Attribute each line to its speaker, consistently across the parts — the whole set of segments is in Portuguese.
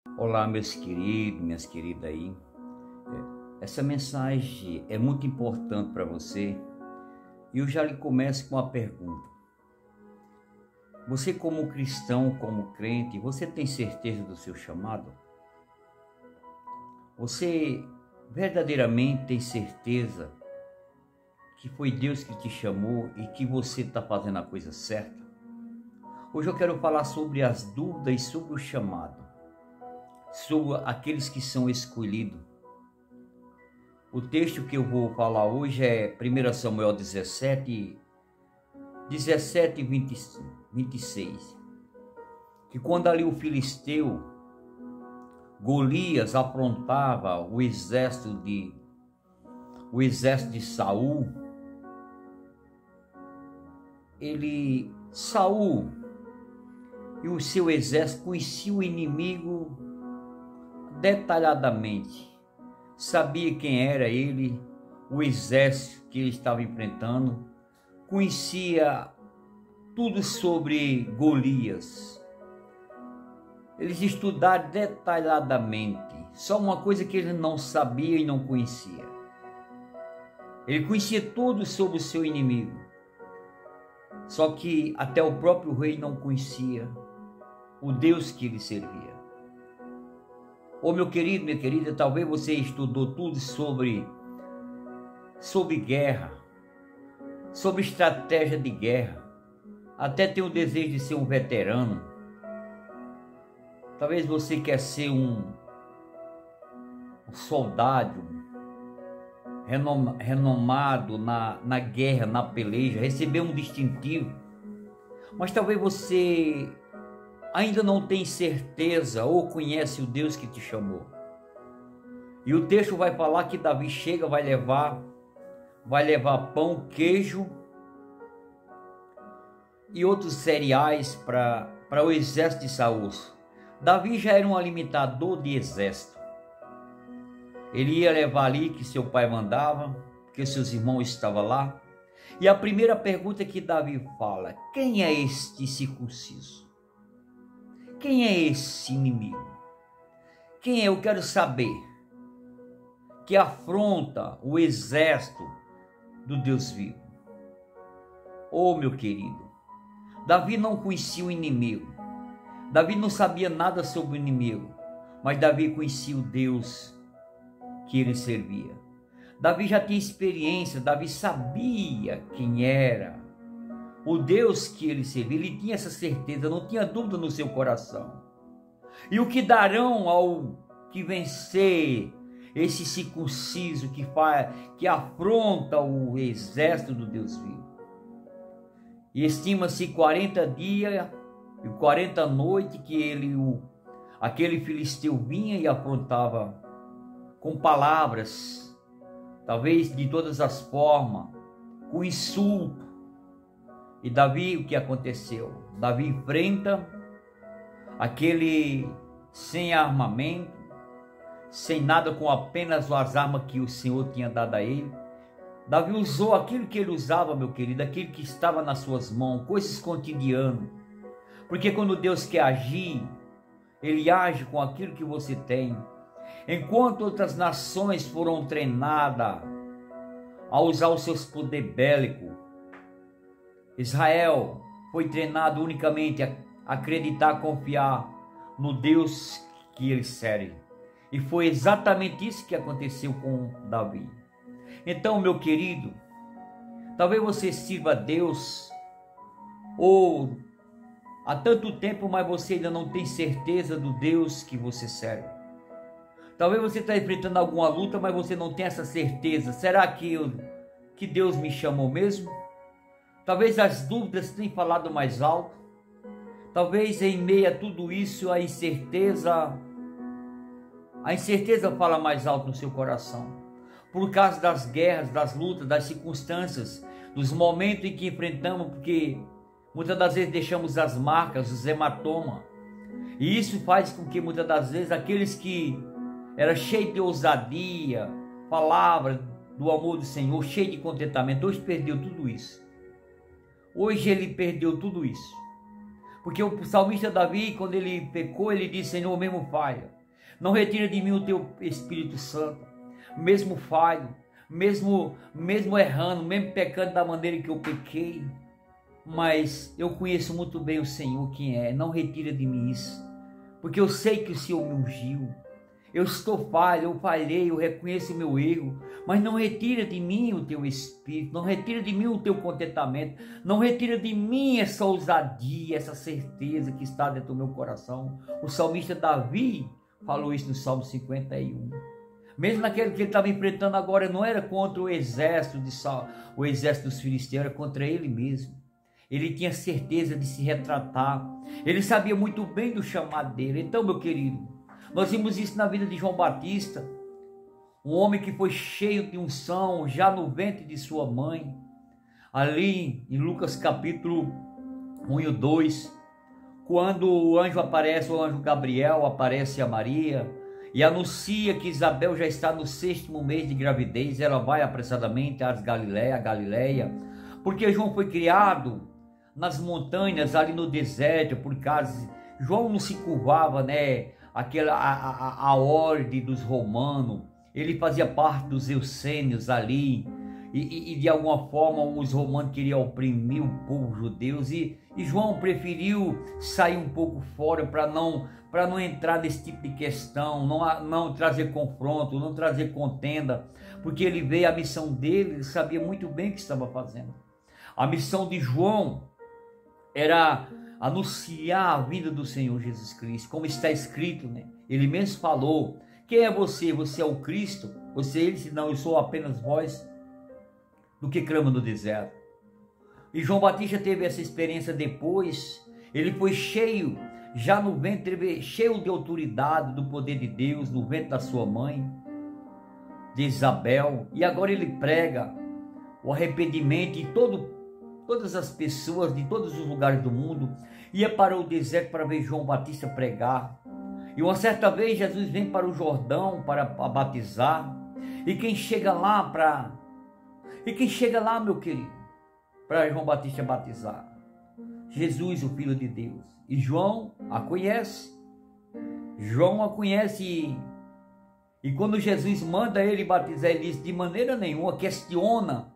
Speaker 1: Olá, meus queridos, minhas queridas aí. Essa mensagem é muito importante para você e eu já lhe começo com uma pergunta. Você, como cristão, como crente, você tem certeza do seu chamado? Você verdadeiramente tem certeza que foi Deus que te chamou e que você está fazendo a coisa certa? Hoje eu quero falar sobre as dúvidas sobre o chamado, sobre aqueles que são escolhidos. O texto que eu vou falar hoje é 1 Samuel 17 e 26. Que quando ali o filisteu, Golias, afrontava o exército de Saul, Saul e o seu exército conheciam o inimigo detalhadamente. Sabia quem era ele, o exército que ele estava enfrentando, conhecia tudo sobre Golias. Eles estudaram detalhadamente, só uma coisa que ele não sabia e não conhecia. Ele conhecia tudo sobre o seu inimigo, só que até o próprio rei não conhecia o Deus que ele servia. Ô meu querido, minha querida, talvez você estudou tudo sobre guerra, sobre estratégia de guerra, até tem o desejo de ser um veterano. Talvez você quer ser um soldado renomado na guerra, na peleja, receber um distintivo, mas talvez você ainda não tem certeza ou conhece o Deus que te chamou. E o texto vai falar que Davi chega, vai levar pão, queijo e outros cereais para o exército de Saul. Davi já era um alimentador de exército. Ele ia levar ali que seu pai mandava, porque seus irmãos estavam lá. E a primeira pergunta que Davi fala: quem é este circunciso? Quem é esse inimigo? Quem é? Eu quero saber. Que afronta o exército do Deus vivo. Oh, meu querido, Davi não conhecia o inimigo. Davi não sabia nada sobre o inimigo, mas Davi conhecia o Deus que ele servia. Davi já tinha experiência, Davi sabia quem era o Deus que ele servia. Ele tinha essa certeza, não tinha dúvida no seu coração. E o que darão ao que vencer esse circunciso que afronta o exército do Deus vivo? E estima-se 40 dias e 40 noites que aquele filisteu vinha e afrontava com palavras, talvez de todas as formas, com insulto. E Davi, o que aconteceu? Davi enfrenta aquele sem armamento, sem nada, com apenas as armas que o Senhor tinha dado a ele. Davi usou aquilo que ele usava, meu querido, aquilo que estava nas suas mãos, coisas cotidianas. Porque quando Deus quer agir, Ele age com aquilo que você tem. Enquanto outras nações foram treinadas a usar os seus poderes bélicos, Israel foi treinado unicamente a acreditar, confiar no Deus que ele serve. E foi exatamente isso que aconteceu com Davi. Então, meu querido, talvez você sirva a Deus ou há tanto tempo, mas você ainda não tem certeza do Deus que você serve. Talvez você está enfrentando alguma luta, mas você não tem essa certeza. Será que Deus me chamou mesmo? Talvez as dúvidas tenham falado mais alto. Talvez em meio a tudo isso a incerteza fala mais alto no seu coração. Por causa das guerras, das lutas, das circunstâncias, dos momentos em que enfrentamos, porque muitas das vezes deixamos as marcas, os hematomas. E isso faz com que muitas das vezes aqueles que eram cheios de ousadia, palavra do amor do Senhor, cheio de contentamento, hoje perdeu tudo isso. Hoje ele perdeu tudo isso. Porque o salmista Davi, quando ele pecou, ele disse: Senhor, mesmo falha, não retira de mim o teu Espírito Santo, mesmo falho, mesmo errando, mesmo pecando da maneira que eu pequei, mas eu conheço muito bem o Senhor quem é, não retira de mim isso, porque eu sei que o Senhor me ungiu. Eu estou falho, eu falhei, eu reconheço o meu erro, mas não retira de mim o teu espírito, não retira de mim o teu contentamento, não retira de mim essa ousadia, essa certeza que está dentro do meu coração. O salmista Davi falou isso no Salmo 51. Mesmo naquele que ele estava enfrentando agora, não era contra o exército dos filisteus, era contra ele mesmo. Ele tinha certeza de se retratar, ele sabia muito bem do chamado dele. Então, meu querido, nós vimos isso na vida de João Batista, um homem que foi cheio de unção já no ventre de sua mãe. Ali em Lucas capítulo 1 e 2, quando o anjo aparece, o anjo Gabriel aparece a Maria e anuncia que Isabel já está no 6º mês de gravidez, ela vai apressadamente a Galileia, porque João foi criado nas montanhas, ali no deserto, por causa João não se curvava, a ordem dos romanos, ele fazia parte dos essênios ali, e de alguma forma os romanos queriam oprimir o povo judeu, e João preferiu sair um pouco fora para não entrar nesse tipo de questão, não trazer confronto, não trazer contenda, porque ele veio, a missão dele, ele sabia muito bem o que estava fazendo. A missão de João era anunciar a vida do Senhor Jesus Cristo, como está escrito, Ele mesmo falou: quem é você? Você é o Cristo? Ele disse: não, eu sou apenas voz do que clama no deserto. E João Batista teve essa experiência depois. Ele foi cheio, já no ventre, cheio de autoridade, do poder de Deus, no ventre da sua mãe, de Isabel. E agora ele prega o arrependimento em todas as pessoas de todos os lugares do mundo. Ia para o deserto para ver João Batista pregar. E uma certa vez Jesus vem para o Jordão para batizar. E quem chega lá, meu querido, para João Batista batizar? Jesus, o Filho de Deus. E João a conhece. E quando Jesus manda ele batizar, ele diz: de maneira nenhuma, questiona.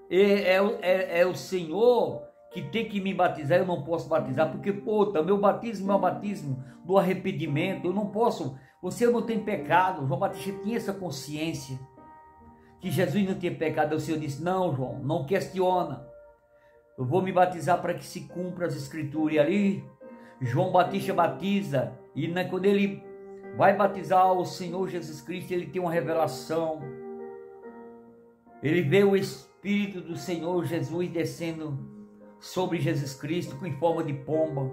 Speaker 1: É o Senhor que tem que me batizar, eu não posso batizar, porque, meu batismo é o batismo do arrependimento, eu não posso, você não tem pecado. João Batista tinha essa consciência, que Jesus não tinha pecado. O Senhor disse: não, João, não questiona, eu vou me batizar para que se cumpra as escrituras. E ali, João Batista batiza, e quando ele vai batizar o Senhor Jesus Cristo, ele tem uma revelação, ele vê o Espírito do Senhor Jesus descendo sobre Jesus Cristo em forma de pomba,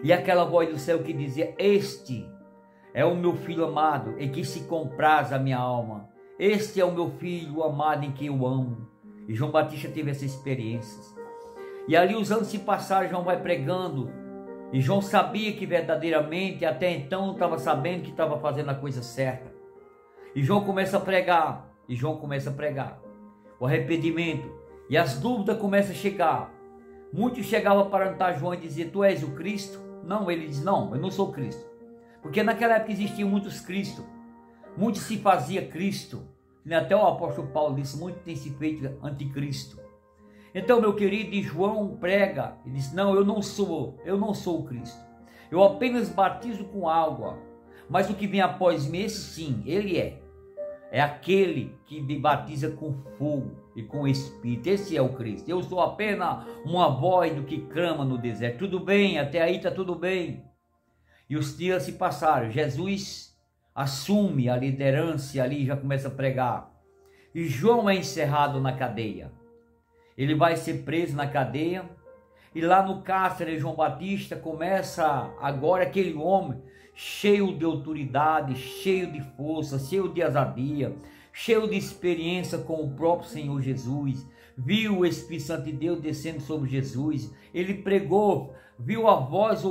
Speaker 1: e aquela voz do céu que dizia: este é o meu filho amado, em que se compraz a minha alma, este é o meu filho amado em quem eu amo. E João Batista teve essa experiência, e ali os anos se passaram, João vai pregando, e João sabia que verdadeiramente, até então não estava sabendo que estava fazendo a coisa certa, e João começa a pregar, o arrependimento. E as dúvidas começam a chegar. Muitos chegavam para João e diziam: tu és o Cristo? Não, ele diz: não, eu não sou Cristo. Porque naquela época existiam muitos Cristos. Muitos se fazia Cristo. Até o apóstolo Paulo disse: muito tem se feito anticristo. Então, meu querido, João prega e diz: não, eu não sou o Cristo. Eu apenas batizo com água. Mas o que vem após mim, esse sim, ele é aquele que me batiza com fogo e com Espírito. Esse é o Cristo. Eu sou apenas uma voz do que clama no deserto. Tudo bem, até aí está tudo bem. E os dias se passaram. Jesus assume a liderança ali, já começa a pregar. E João é encerrado na cadeia. Ele vai ser preso na cadeia. E lá no cárcere, João Batista começa agora aquele homem cheio de autoridade, cheio de força, cheio de ousadia, cheio de experiência com o próprio Senhor Jesus. Viu o Espírito Santo de Deus descendo sobre Jesus. Ele pregou, ouviu a voz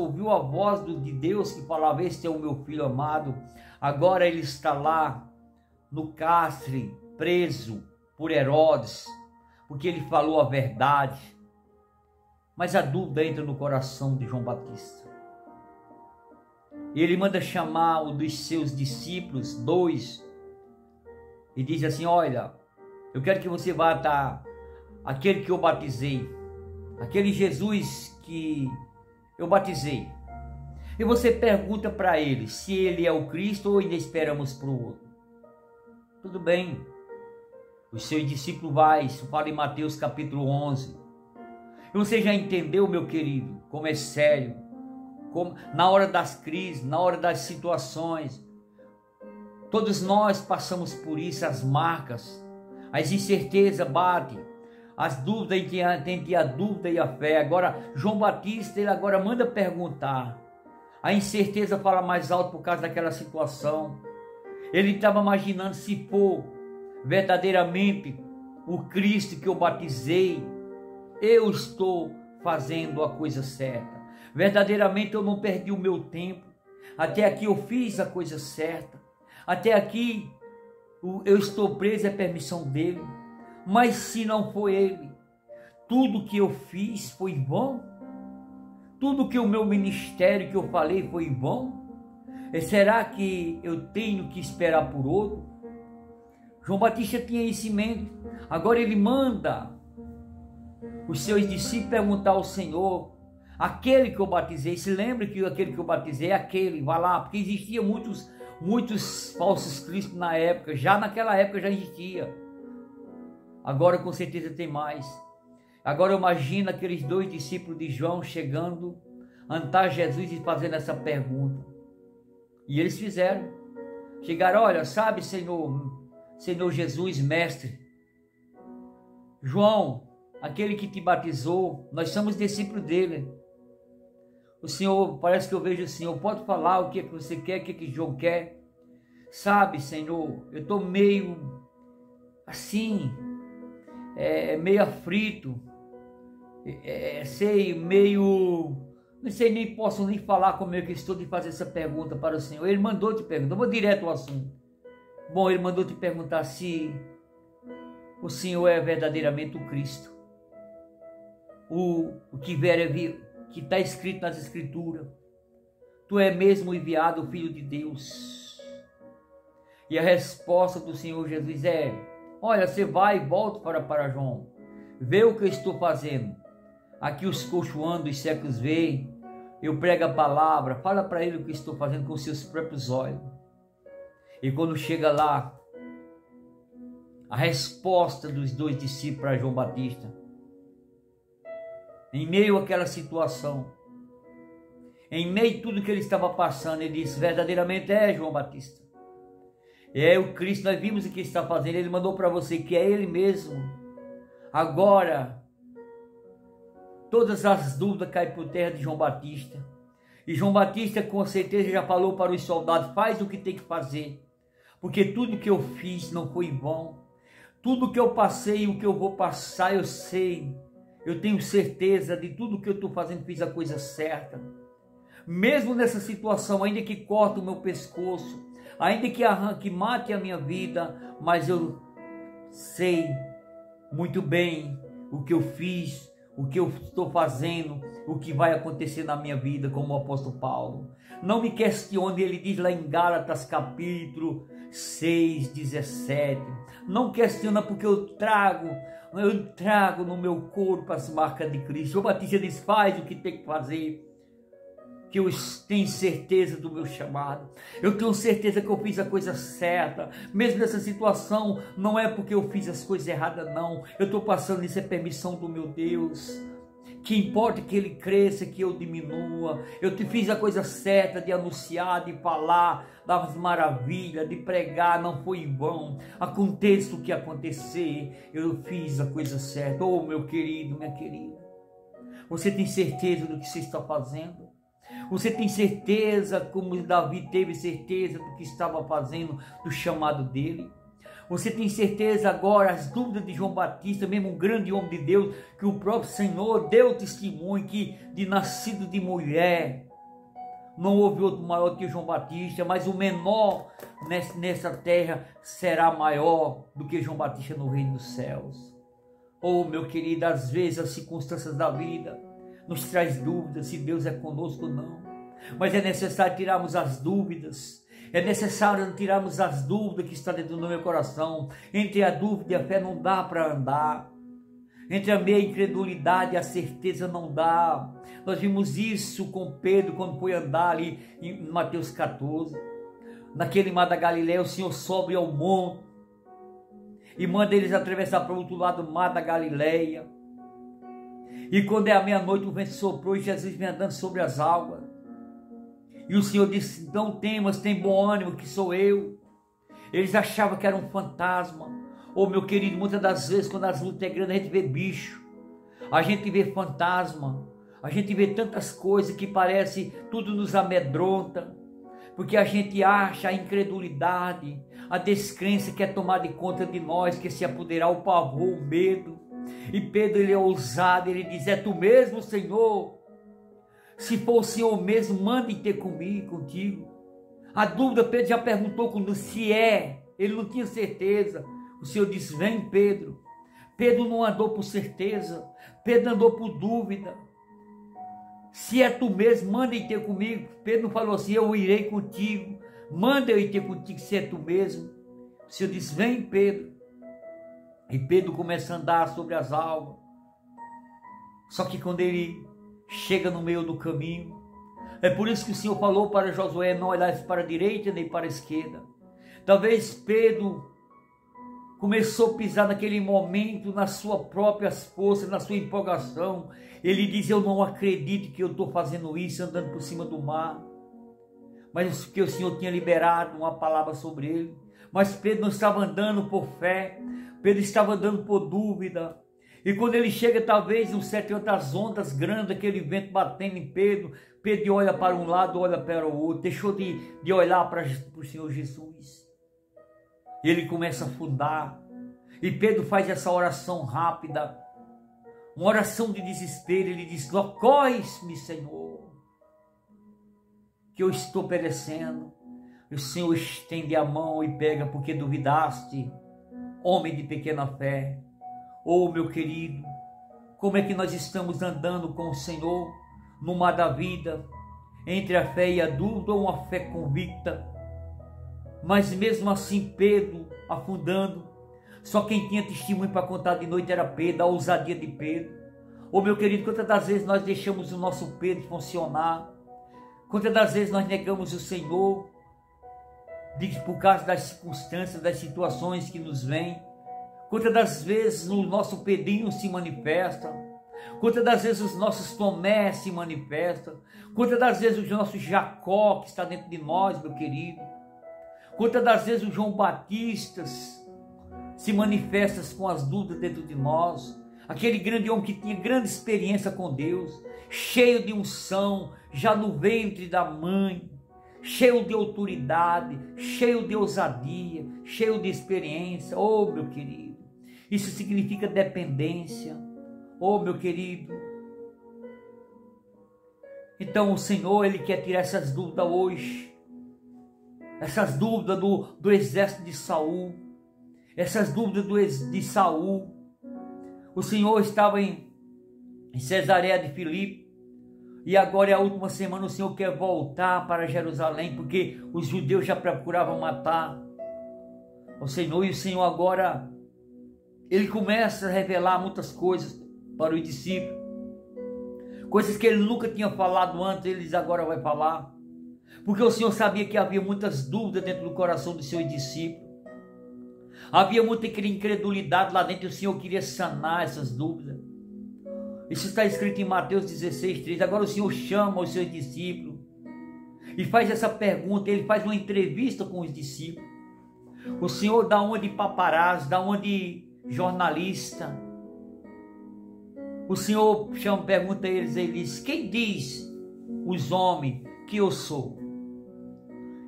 Speaker 1: de Deus que falava: este é o meu filho amado. Agora ele está lá no cárcere, preso por Herodes, porque ele falou a verdade. Mas a dúvida entra no coração de João Batista. Ele manda chamar um dos seus discípulos, 2, e diz assim: olha, eu quero que você vá até aquele que eu batizei, aquele Jesus que eu batizei. E você pergunta para ele se ele é o Cristo ou ainda esperamos para o outro. Tudo bem. O seu discípulo vai, isso fala em Mateus capítulo 11. E você já entendeu, meu querido, como é sério, como na hora das crises, na hora das situações, todos nós passamos por isso, as marcas, as incertezas batem, as dúvidas entre a dúvida e a fé. Agora, João Batista, ele agora manda perguntar. A incerteza fala mais alto por causa daquela situação. Ele estava imaginando, se for verdadeiramente o Cristo que eu batizei, eu estou fazendo a coisa certa. Verdadeiramente eu não perdi o meu tempo. Até aqui eu fiz a coisa certa. Até aqui eu estou preso à permissão dele. Mas se não foi ele, tudo que eu fiz foi em vão? Tudo que o meu ministério que eu falei foi em vão? E será que eu tenho que esperar por outro? João Batista tinha isso em mente. Agora ele manda os seus discípulos perguntar ao Senhor: aquele que eu batizei, se lembra que aquele que eu batizei é aquele, vai lá, porque existia muitos falsos cristos na época, já naquela época já existia. Agora com certeza tem mais. Agora imagina aqueles 2 discípulos de João chegando ante Jesus e fazendo essa pergunta. E eles fizeram. Chegaram: olha, sabe, Senhor Jesus, mestre, João, aquele que te batizou, nós somos discípulos dele. O Senhor, parece que eu vejo o Senhor, pode falar o que você quer, o que João quer. Sabe, Senhor, eu estou meio assim, meio aflito, não sei, nem posso nem falar como é que estou de fazer essa pergunta para o Senhor. Ele mandou te perguntar, vou direto ao assunto. Bom, ele mandou te perguntar se o Senhor é verdadeiramente o Cristo, o que que está escrito nas Escrituras. Tu é mesmo enviado, o Filho de Deus. E a resposta do Senhor Jesus é: olha, você vai e volta para João, vê o que eu estou fazendo. Aqui os coxos andam, os cegos veem, eu prego a palavra, fala para ele o que estou fazendo com seus próprios olhos. E quando chega lá, a resposta dos 2 discípulos para João Batista, em meio àquela situação, em meio a tudo que ele estava passando, ele disse: verdadeiramente é João Batista, é o Cristo, nós vimos o que ele está fazendo, ele mandou para você que é ele mesmo. Agora todas as dúvidas caem por terra de João Batista, e João Batista com certeza já falou para os soldados: faz o que tem que fazer, porque tudo que eu fiz não foi em vão, tudo que eu passei e o que eu vou passar eu sei, eu tenho certeza de tudo que eu estou fazendo, fiz a coisa certa. Mesmo nessa situação, ainda que corte o meu pescoço, ainda que mate a minha vida, mas eu sei muito bem o que eu fiz, o que eu estou fazendo, o que vai acontecer na minha vida, como o apóstolo Paulo. Não me questione, ele diz lá em Gálatas capítulo 6, 17. Não questiona, porque eu trago no meu corpo as marcas de Cristo. O Batista diz: faz o que tem que fazer, que eu tenho certeza do meu chamado, eu tenho certeza que eu fiz a coisa certa, mesmo nessa situação, não é porque eu fiz as coisas erradas não, eu estou passando, isso é permissão do meu Deus, que importa que ele cresça, que eu diminua, eu fiz a coisa certa de anunciar, de falar das maravilhas, de pregar, não foi em vão, aconteça o que acontecer, eu fiz a coisa certa. Oh, meu querido, minha querida, você tem certeza do que você está fazendo? Você tem certeza, como Davi teve certeza do que estava fazendo, do chamado dele? Você tem certeza agora, as dúvidas de João Batista, mesmo um grande homem de Deus, que o próprio Senhor deu testemunho que de nascido de mulher, não houve outro maior que João Batista, mas o menor nessa terra será maior do que João Batista no reino dos céus. Oh, meu querido, às vezes as circunstâncias da vida nos traz dúvidas se Deus é conosco ou não. Mas é necessário tirarmos as dúvidas. É necessário tirarmos as dúvidas que estão dentro do meu coração. Entre a dúvida e a fé não dá para andar. Entre a meia incredulidade e a certeza não dá. Nós vimos isso com Pedro quando foi andar ali em Mateus 14. Naquele mar da Galileia, o Senhor sobe ao monte e manda eles atravessar para o outro lado do mar da Galileia. E quando é a meia-noite, o vento soprou e Jesus vem andando sobre as águas. E o Senhor disse: não temas, tem bom ânimo, que sou eu. Eles achavam que era um fantasma. Ô meu querido, muitas das vezes quando as lutas é grandes, a gente vê bicho, a gente vê fantasma, a gente vê tantas coisas que parece, tudo nos amedronta, porque a gente acha a incredulidade, a descrença que é tomar de conta de nós, que se apoderar o pavor, o medo. E Pedro, ele é ousado, ele diz: é tu mesmo, Senhor? Se for o Senhor mesmo, mande ter comigo, contigo. A dúvida, Pedro já perguntou quando se é, ele não tinha certeza. O Senhor disse: vem, Pedro. Pedro não andou por certeza, Pedro andou por dúvida. Se é tu mesmo, manda ir ter comigo. Pedro não falou assim: eu irei contigo, manda eu ir ter contigo, se é tu mesmo. O Senhor disse: vem, Pedro. E Pedro começa a andar sobre as águas. Só que quando ele chega no meio do caminho, é por isso que o Senhor falou para Josué: não olhasse para a direita nem para a esquerda. Talvez Pedro começou a pisar naquele momento nas suas próprias forças, na sua empolgação. Ele diz: eu não acredito que eu estou fazendo isso, andando por cima do mar. Mas que o Senhor tinha liberado uma palavra sobre ele. Mas Pedro não estava andando por fé, Pedro estava andando por dúvida. E quando ele chega, talvez, em sete outras ondas grandes, aquele vento batendo em Pedro, Pedro olha para um lado, olha para o outro, deixou de olhar para o Senhor Jesus. Ele começa a afundar. E Pedro faz essa oração rápida, uma oração de desespero. Ele diz: socorre-me, Senhor, que eu estou perecendo. O Senhor estende a mão e pega, porque duvidaste, homem de pequena fé. Oh, meu querido, como é que nós estamos andando com o Senhor no mar da vida, entre a fé e a dúvida, ou uma fé convicta? Mas mesmo assim, Pedro afundando, só quem tinha testemunho para contar de noite era Pedro, a ousadia de Pedro. Oh, meu querido, quantas das vezes nós deixamos o nosso Pedro funcionar? Quantas das vezes nós negamos o Senhor por causa das circunstâncias, das situações que nos vêm? Quantas das vezes o nosso Pedrinho se manifesta? Quantas das vezes os nossos Tomé se manifestam? Quantas das vezes o nosso Jacó que está dentro de nós, meu querido? Quantas das vezes o João Batista se manifesta com as dúvidas dentro de nós? Aquele grande homem que tinha grande experiência com Deus, cheio de unção, já no ventre da mãe, cheio de autoridade, cheio de ousadia, cheio de experiência. Oh, meu querido, isso significa dependência. Oh, meu querido, então o Senhor, Ele quer tirar essas dúvidas hoje, essas dúvidas do exército de Saul, essas dúvidas de Saul. O Senhor estava em Cesareia de Filipe, e agora é a última semana. O Senhor quer voltar para Jerusalém, porque os judeus já procuravam matar o Senhor. E o Senhor agora, Ele começa a revelar muitas coisas para os discípulos, coisas que Ele nunca tinha falado antes, Ele agora vai falar, porque o Senhor sabia que havia muitas dúvidas dentro do coração dos seus discípulos, havia muita incredulidade lá dentro, e o Senhor queria sanar essas dúvidas. Isso está escrito em Mateus 16:3. Agora o Senhor chama os seus discípulos e faz essa pergunta. Ele faz uma entrevista com os discípulos. O Senhor dá uma de paparazzo, dá uma de jornalista. O Senhor pergunta a eles, ele diz: quem diz os homens que eu sou?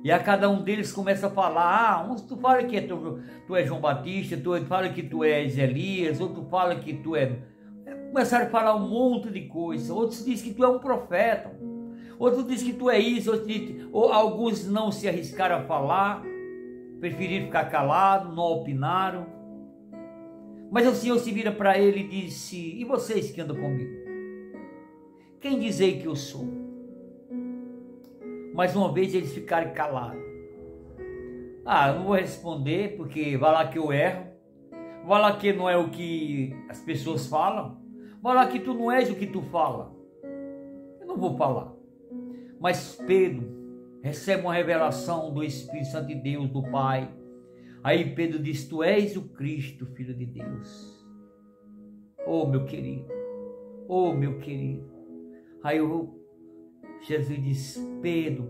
Speaker 1: E a cada um deles começa a falar: uns tu fala que tu é João Batista, tu fala que tu és Elias, outro fala que tu é... Começaram a falar um monte de coisa. Outros dizem que tu é um profeta, outros dizem que tu é isso, ou alguns não se arriscaram a falar, preferiram ficar calados, não opinaram. Mas o Senhor se vira para ele e disse: e vocês que andam comigo? Quem dizei que eu sou? Mais uma vez eles ficaram calados. Eu não vou responder porque vai lá que eu erro. Vai lá que não é o que as pessoas falam. Vai lá que tu não és o que tu fala. Eu não vou falar. Mas Pedro recebe uma revelação do Espírito Santo de Deus, do Pai. Aí Pedro diz: tu és o Cristo, Filho de Deus. Oh, meu querido. Oh, meu querido. Aí Jesus diz: Pedro,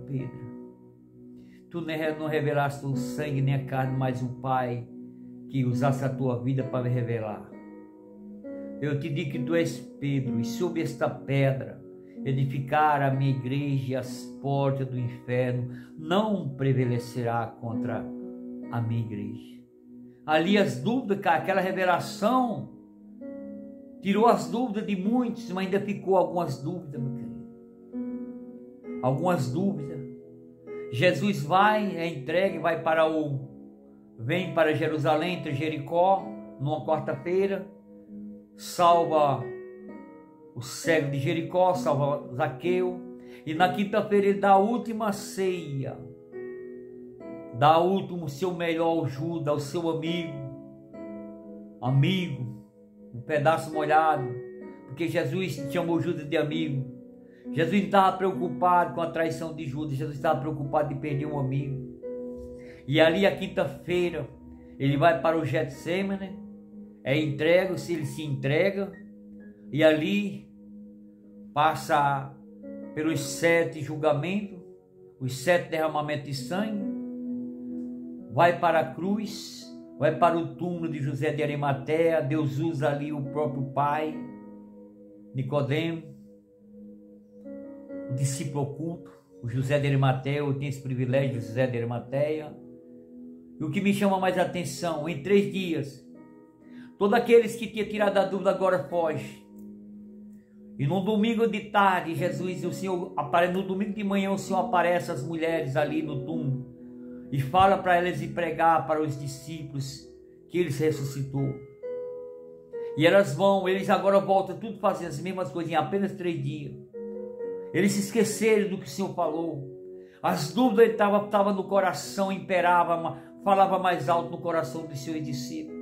Speaker 1: tu não revelaste o sangue nem a carne, mas o Pai que usasse a tua vida para me revelar. Eu te digo que tu és Pedro, e sobre esta pedra edificar a minha igreja, e as portas do inferno não prevalecerá contra a minha igreja. Ali as dúvidas, aquela revelação tirou as dúvidas de muitos, mas ainda ficou algumas dúvidas, meu querido. Algumas dúvidas. Jesus é entregue, vem para Jerusalém, entre Jericó, numa quarta-feira, salva o cego de Jericó, salva Zaqueu, e na quinta-feira ele dá a última ceia, dá o último, seu melhor ajuda ao seu amigo, um pedaço molhado, porque Jesus chamou Judas de amigo. Jesus não estava preocupado com a traição de Judas, Jesus estava preocupado de perder um amigo. E ali a quinta-feira ele vai para o Getsemane, ele se entrega, e ali passa pelos 7 julgamentos, os 7 derramamentos de sangue, vai para a cruz, vai para o túmulo de José de Arimateia. Deus usa ali o próprio pai, Nicodemo, o discípulo oculto, o José de Arimateia. Eu tenho esse privilégio de José de Arimateia. E o que me chama mais a atenção, em 3 dias, todos aqueles que tinham tirado a dúvida agora fogem. E no domingo de tarde, no domingo de manhã, o Senhor aparece às mulheres ali no túmulo e fala para elas ir pregar para os discípulos que ele ressuscitou. E eles agora voltam tudo fazendo as mesmas coisas em apenas 3 dias. Eles se esqueceram do que o Senhor falou. As dúvidas estavam no coração, falava mais alto no coração dos seus discípulos.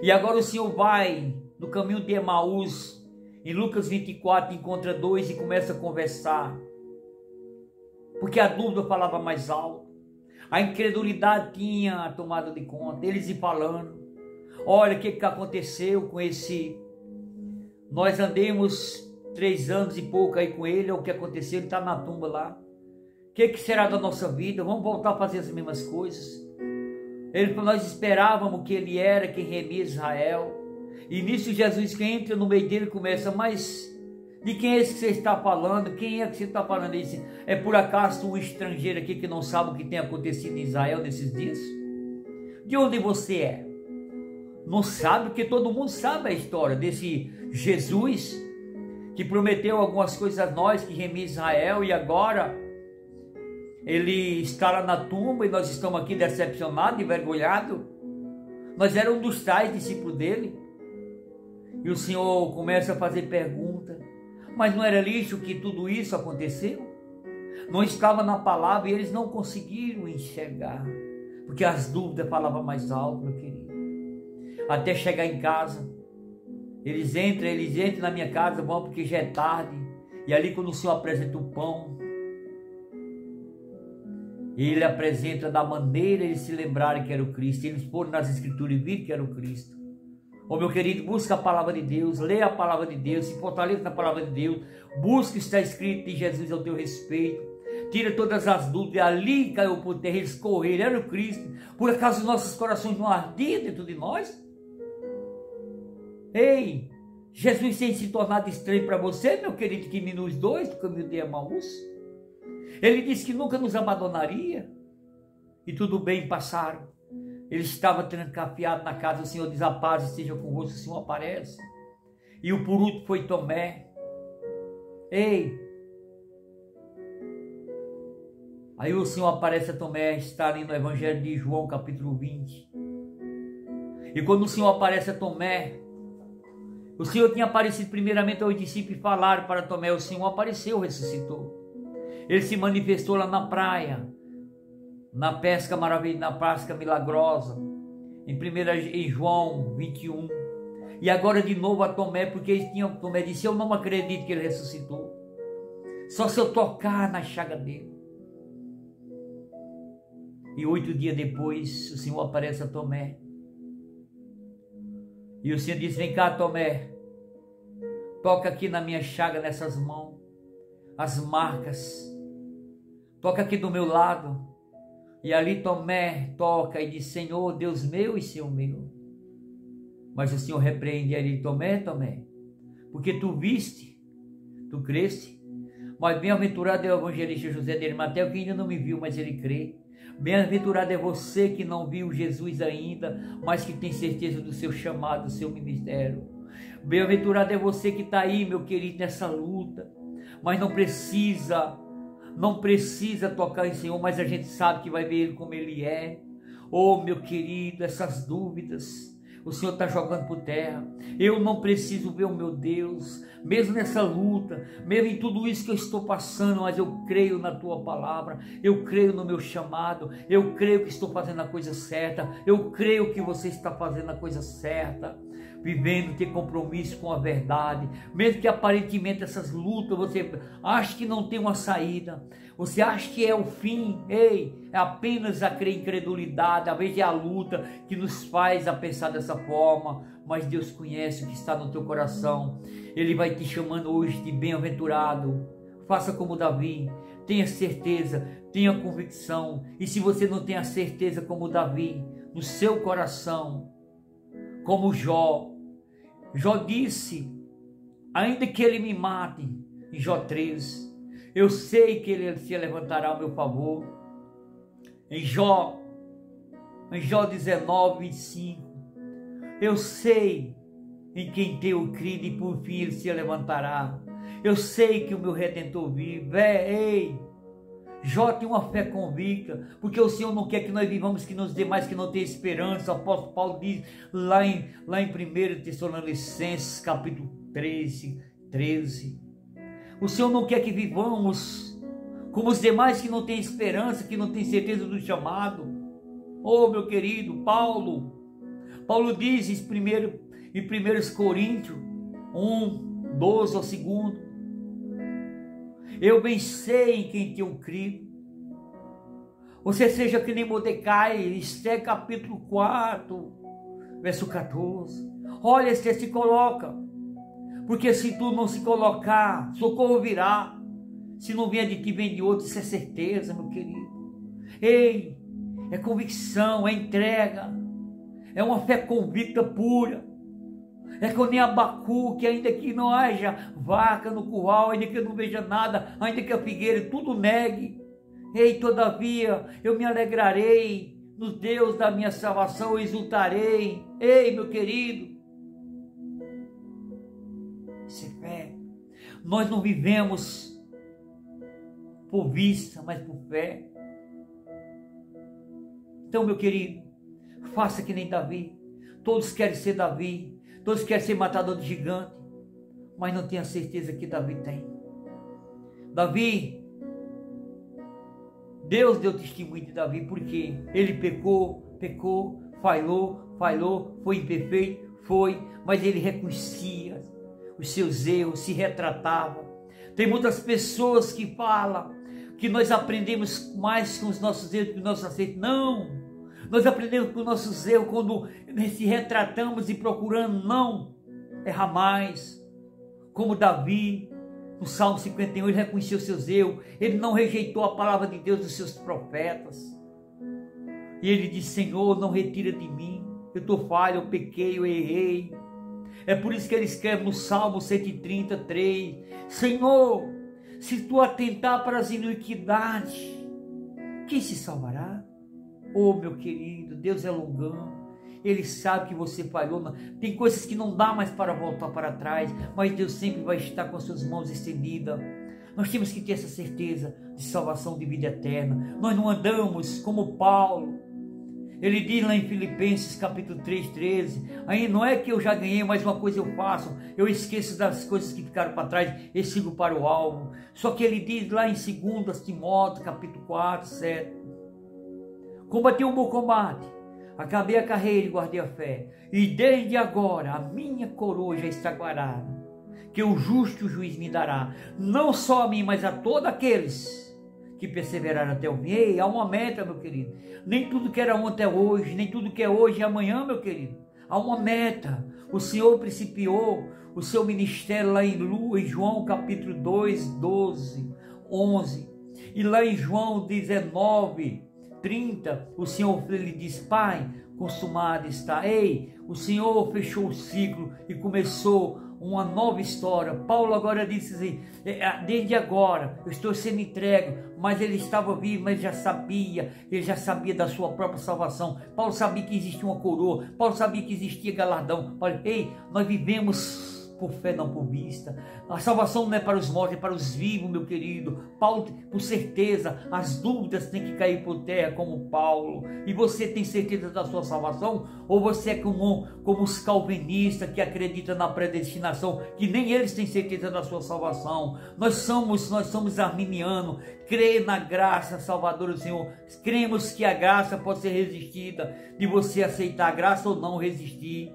Speaker 1: E agora o Senhor vai no caminho de Emaús, em Lucas 24, encontra 2 e começa a conversar. Porque a dúvida falava mais alto. A incredulidade tinha tomado de conta. Eles iam falando: olha, o que aconteceu com esse... Nós andemos 3 anos e pouco aí com ele, é o que aconteceu, ele está na tumba lá. O que será da nossa vida? Vamos voltar a fazer as mesmas coisas? Nós esperávamos que ele era quem remia Israel. E nisso Jesus que entra no meio dele começa: mas de quem é esse que você está falando? Quem é que você está falando? Ele disse: é por acaso um estrangeiro aqui que não sabe o que tem acontecido em Israel nesses dias? De onde você é? Não sabe, porque todo mundo sabe a história desse Jesus que prometeu algumas coisas a nós, que remia Israel, e agora ele está lá na tumba e nós estamos aqui decepcionados, envergonhados. Nós éramos um dos tais discípulos dele. E o Senhor começa a fazer pergunta: mas não era lixo que tudo isso aconteceu? Não estava na palavra e eles não conseguiram enxergar, porque as dúvidas falavam mais alto, meu querido. Até chegar em casa, eles entram na minha casa, vão porque já é tarde. E ali quando o Senhor apresenta o pão, ele apresenta da maneira eles se lembrarem que era o Cristo. Eles foram nas escrituras e viram que era o Cristo. Oh, meu querido, busca a palavra de Deus, leia a palavra de Deus, se fortaleça na palavra de Deus, busca o que está escrito de Jesus ao teu respeito, tira todas as dúvidas. Ali caiu por terra, eles correram, era o Cristo. Por acaso os nossos corações não ardiam dentro de nós? Ei, Jesus tem se tornado estranho para você, meu querido, que nem nos 2 do caminho de Emaús? Ele disse que nunca nos abandonaria. E tudo bem, passaram. Ele estava trancafiado na casa. O Senhor diz: a paz esteja convosco. O Senhor aparece. E o por último foi Tomé. Ei! Aí o Senhor aparece a Tomé, está ali no Evangelho de João, capítulo 20. E quando o Senhor aparece a Tomé, O Senhor tinha aparecido primeiramente aos discípulos e falaram para Tomé. O Senhor apareceu, ressuscitou. Ele se manifestou lá na praia, na pesca maravilhosa, na pesca milagrosa, em João 21. E agora de novo a Tomé, porque Tomé disse: eu não acredito que ele ressuscitou. Só se eu tocar na chaga dele. E 8 dias depois, o Senhor aparece a Tomé. E o Senhor disse: vem cá, Tomé, toca aqui na minha chaga, nessas mãos, as marcas. Toca aqui do meu lado. E ali Tomé toca e diz: Senhor, Deus meu e Senhor meu. Mas o Senhor repreende ele: Tomé, Tomé, porque tu viste, tu creste. Mas bem-aventurado é o evangelista José de Arimateia, que ainda não me viu, mas ele crê. Bem-aventurado é você que não viu Jesus ainda, mas que tem certeza do seu chamado, do seu ministério. Bem-aventurado é você que está aí, meu querido, nessa luta, mas não precisa tocar em Senhor, mas a gente sabe que vai ver Ele como Ele é. Oh, meu querido, essas dúvidas o Senhor está jogando por terra. Eu não preciso ver o meu Deus, mesmo nessa luta, mesmo em tudo isso que eu estou passando, mas eu creio na Tua palavra, eu creio no meu chamado, eu creio que estou fazendo a coisa certa, eu creio que você está fazendo a coisa certa, vivendo, ter compromisso com a verdade, mesmo que aparentemente essas lutas, você acha que não tem uma saída, você acha que é o fim, ei, é apenas a incredulidade, às vezes é a luta que nos faz a pensar dessa forma, mas Deus conhece o que está no teu coração. Ele vai te chamando hoje de bem-aventurado. Faça como Davi, tenha certeza, tenha convicção. E se você não tem a certeza como Davi, no seu coração, como Jó disse: ainda que ele me mate, em Jó 3, eu sei que ele se levantará ao meu favor. Em Jó 19, 25, eu sei em quem tenho crido e por fim ele se levantará. Eu sei que o meu Redentor vive. Ei, Jó tem uma fé convicta, porque o Senhor não quer que nós vivamos que nos demais que não tem esperança. O apóstolo Paulo diz lá em 1 Tessalonicenses capítulo 13. O Senhor não quer que vivamos como os demais que não têm esperança, que não têm certeza do chamado. Oh, meu querido, Paulo diz em 1 Coríntios 1, 12 ao 2: eu bem sei em quem tenho crido. Você seja que nem Mordecai, Esther capítulo 4, verso 14. Olha, Esther, se coloca, porque se tu não se colocar, socorro virá. Se não vier de ti, vem de outro. Isso é certeza, meu querido. Ei, é convicção, é entrega, é uma fé convicta pura. É que nem Abacuque, ainda que não haja vaca no curral, ainda que eu não veja nada, ainda que a figueira tudo negue. Ei, todavia eu me alegrarei no Deus da minha salvação, eu exultarei. Ei, meu querido, isso é fé. Nós não vivemos por vista, mas por fé. Então, meu querido, faça que nem Davi. Todos querem ser Davi, todos querem ser matador de gigante, mas não tem a certeza que Davi tem. Davi, Deus deu testemunho de Davi, porque ele pecou, falhou, foi imperfeito, mas ele reconhecia os seus erros, se retratava. Tem muitas pessoas que falam que nós aprendemos mais com os nossos erros que os nossos acertos. Não! Nós aprendemos com os nossos erros quando se retratamos e procurando não errar mais. Como Davi, no Salmo 51, ele reconheceu seus erros. Ele não rejeitou a palavra de Deus dos seus profetas. E ele disse: Senhor, não retira de mim. Eu estou falho, eu pequei, eu errei. É por isso que ele escreve no Salmo 133: Senhor, se tu atentar para as iniquidades, quem se salvará? Oh, meu querido, Deus é longão. Ele sabe que você falhou. Tem coisas que não dá mais para voltar para trás, mas Deus sempre vai estar com as suas mãos estendidas. Nós temos que ter essa certeza de salvação, de vida eterna. Nós não andamos como Paulo. Ele diz lá em Filipenses capítulo 3, 13, aí não é que eu já ganhei, mas uma coisa eu faço, eu esqueço das coisas que ficaram para trás e sigo para o alvo. Só que ele diz lá em 2 Timóteo capítulo 4, 7, combati um bom combate, acabei a carreira e guardei a fé, e desde agora a minha coroa já está guardada, que o justo juiz me dará, não só a mim, mas a todos aqueles que perseveraram até o fim. Ei, há uma meta, meu querido. Nem tudo que era ontem é hoje, nem tudo que é hoje é amanhã, meu querido. Há uma meta. O Senhor principiou o seu ministério lá em João capítulo 2, 12, 11. E lá em João 19, 30, o Senhor lhe diz: Pai, consumado está. Ei, o Senhor fechou o ciclo e começou uma nova história. Paulo agora disse assim: desde agora eu estou sendo entregue, mas ele estava vivo, mas ele já sabia da sua própria salvação. Paulo sabia que existia uma coroa, Paulo sabia que existia galardão. Ei, nós vivemos por fé, não por vista. A salvação não é para os mortos, é para os vivos, meu querido. Paulo, por certeza, as dúvidas têm que cair por terra, como Paulo. E você tem certeza da sua salvação? Ou você é como os calvinistas que acreditam na predestinação, que nem eles têm certeza da sua salvação? Nós somos arminianos, crê na graça salvadora do Senhor. Cremos que a graça pode ser resistida, de você aceitar a graça ou não resistir.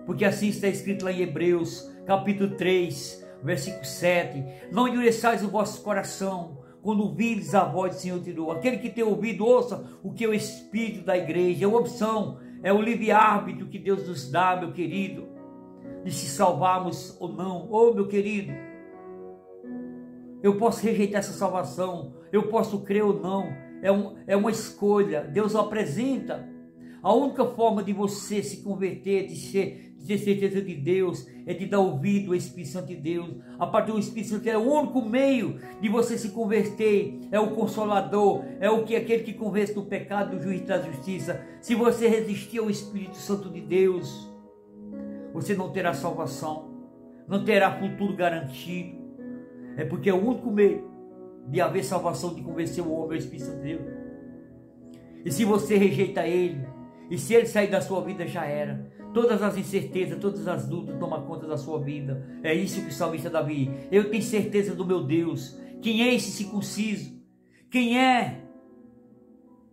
Speaker 1: Porque assim está escrito lá em Hebreus, capítulo 3, versículo 7. Não endureçais o vosso coração, quando ouvires a voz do Senhor tirou. Aquele que tem ouvido, ouça o que é o Espírito da igreja. É uma opção, é o livre-árbitro que Deus nos dá, meu querido, de se salvarmos ou não. Oh, meu querido, eu posso rejeitar essa salvação, eu posso crer ou não. É uma escolha. Deus o apresenta. A única forma de você se converter, de ter certeza de Deus, é de dar ouvido ao Espírito Santo de Deus. A partir do Espírito Santo é o único meio de você se converter, é o Consolador, é aquele que convence do pecado, do juiz e da justiça. Se você resistir ao Espírito Santo de Deus, você não terá salvação, não terá futuro garantido. É porque é o único meio de haver salvação, de convencer o homem ao Espírito Santo de Deus. E se você rejeita Ele, e se Ele sair da sua vida, já era. Todas as incertezas, todas as dúvidas tomam conta da sua vida. É isso que o salmista Davi: eu tenho certeza do meu Deus. Quem é esse circunciso? Quem é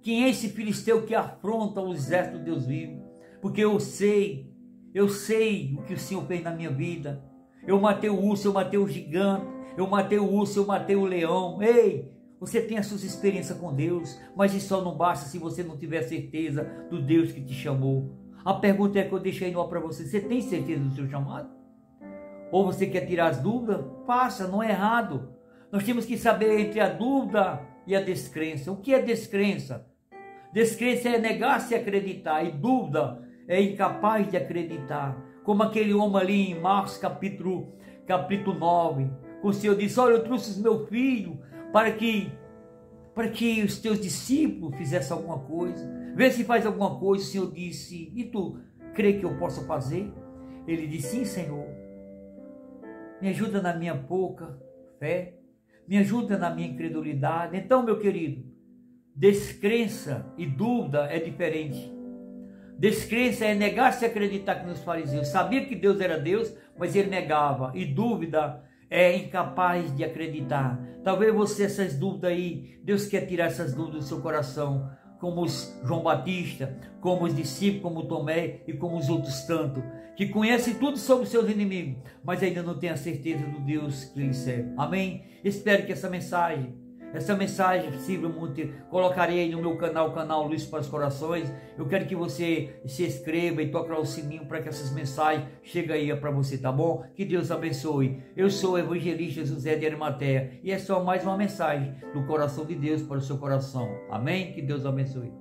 Speaker 1: esse filisteu que afronta o exército de Deus vivo? Porque eu sei o que o Senhor fez na minha vida. Eu matei o urso, eu matei o gigante, eu matei o urso, eu matei o leão. Ei, você tem as suas experiências com Deus, mas isso só não basta se você não tiver certeza do Deus que te chamou. A pergunta é que eu deixei aí para você: você tem certeza do seu chamado? Ou você quer tirar as dúvidas? Faça, não é errado. Nós temos que saber entre a dúvida e a descrença. O que é descrença? Descrença é negar-se a acreditar, e dúvida é incapaz de acreditar. Como aquele homem ali em Marcos capítulo 9, o Senhor disse: olha, eu trouxe o meu filho para que os teus discípulos fizessem alguma coisa. Vê se faz alguma coisa. O Senhor disse: e tu crê que eu possa fazer? Ele disse: sim, Senhor. Me ajuda na minha pouca fé, me ajuda na minha incredulidade. Então, meu querido, descrença e dúvida é diferente. Descrença é negar-se a acreditar que nos fariseus sabia que Deus era Deus, mas ele negava. E dúvida é incapaz de acreditar. Talvez você, essas dúvidas aí, Deus quer tirar essas dúvidas do seu coração, como os João Batista, como os discípulos, como Tomé e como os outros tantos, que conhecem tudo sobre os seus inimigos, mas ainda não têm a certeza do Deus que lhes serve. Amém? Espero que essa mensagem sirva muito. Colocarei aí no meu canal, o canal Luz para os Corações. Eu quero que você se inscreva e toque o sininho para que essas mensagens cheguem aí para você, tá bom? Que Deus abençoe. Eu sou o evangelista José de Arimateia e é só mais uma mensagem do coração de Deus para o seu coração. Amém? Que Deus abençoe.